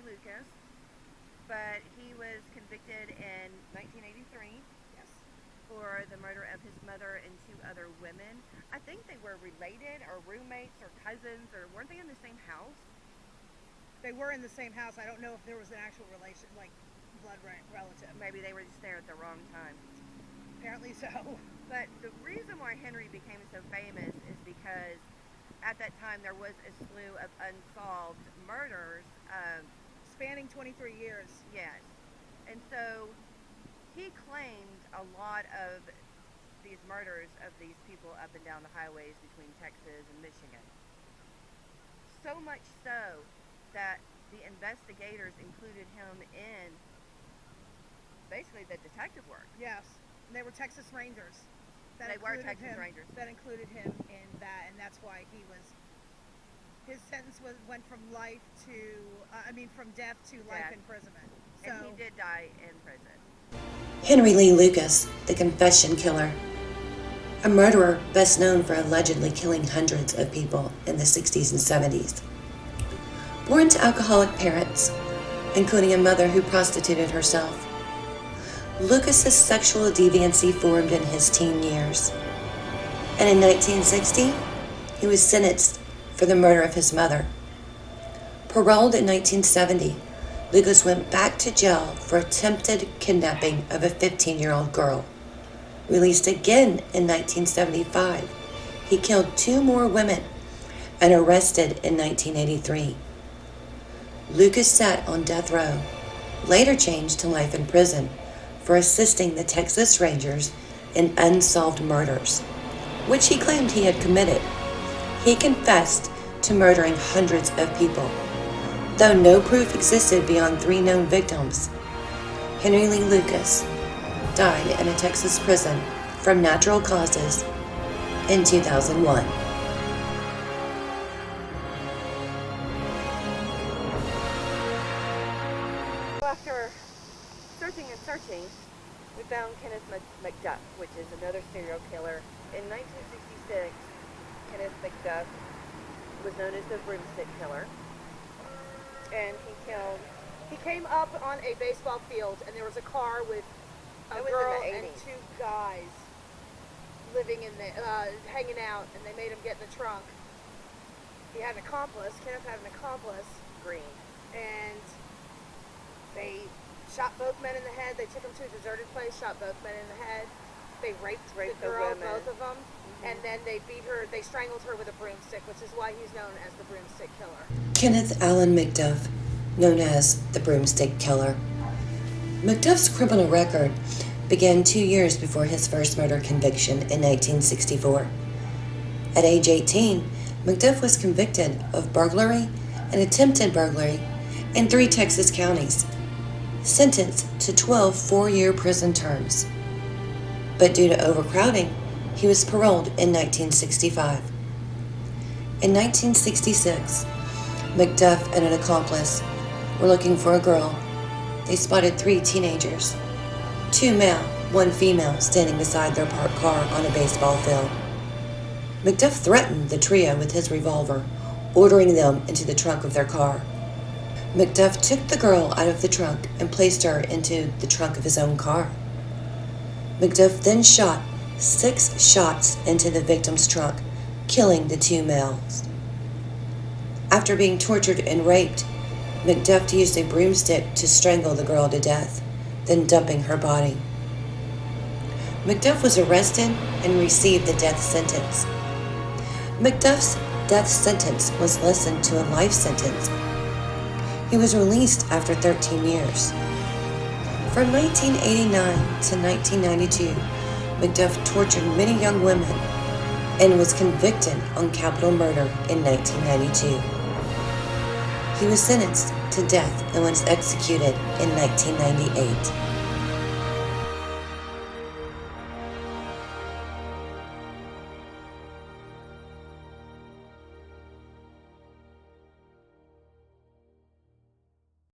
Lucas, but he was convicted in 1983 Yes. for the murder of his mother and two other women. I think they were related or roommates or cousins, or weren't they in the same house? They were in the same house. I don't know if there was an actual relation, like blood relative. Maybe they were just there at the wrong time. Apparently so. But the reason why Henry became so famous is because at that time there was a slew of unsolved murders. Spanning 23 years. Yes. And so he claimed a lot of these murders of these people up and down the highways between Texas and Michigan. So much so that the investigators included him in basically the detective work. Yes. And they were Texas Rangers. They were Texas Rangers. That included him in that, and that's why his sentence went from from death to life imprisonment. So, and he did die in prison. Henry Lee Lucas, the Confession Killer. A murderer best known for allegedly killing hundreds of people in the 60s and 70s. Born to alcoholic parents, including a mother who prostituted herself, Lucas's sexual deviancy formed in his teen years. And in 1960, he was sentenced for the murder of his mother. Paroled in 1970, Lucas went back to jail for attempted kidnapping of a 15-year-old girl. Released again in 1975, he killed 2 more women and arrested in 1983. Lucas sat on death row, later changed to life in prison for assisting the Texas Rangers in unsolved murders, which he claimed he had committed. He confessed to murdering hundreds of people, though no proof existed beyond 3 known victims. Henry Lee Lucas died in a Texas prison from natural causes in 2001. After searching, we found Kenneth McDuff, which is another serial killer. In 1966, Kenneth McDuff was known as the broomstick killer, and he came up on a baseball field, and there was a car with a girl and 2 guys living in hanging out, and they made him get in the trunk. He had an accomplice. Kenneth had an accomplice. Green. And they shot both men in the head. They took him to a deserted place, shot both men in the head. They raped the girl, both of them. Mm-hmm. And then they beat her, they strangled her with a broomstick, which is why he's known as the broomstick killer. Kenneth Allen McDuff, known as the broomstick killer. McDuff's criminal record began 2 years before his first murder conviction in 1964. At age 18, McDuff was convicted of burglary and attempted burglary in 3 Texas counties, sentenced to 12 4-year prison terms. But due to overcrowding, he was paroled in 1965. In 1966, McDuff and an accomplice were looking for a girl. They spotted 3 teenagers, 2 male, 1 female, standing beside their parked car on a baseball field. McDuff threatened the trio with his revolver, ordering them into the trunk of their car. McDuff took the girl out of the trunk and placed her into the trunk of his own car. McDuff then shot 6 shots into the victim's trunk, killing the 2 males. After being tortured and raped, McDuff used a broomstick to strangle the girl to death, then dumping her body. McDuff was arrested and received the death sentence. McDuff's death sentence was lessened to a life sentence. He was released after 13 years. From 1989 to 1992, McDuff tortured many young women and was convicted on capital murder in 1992. He was sentenced to death and was executed in 1998.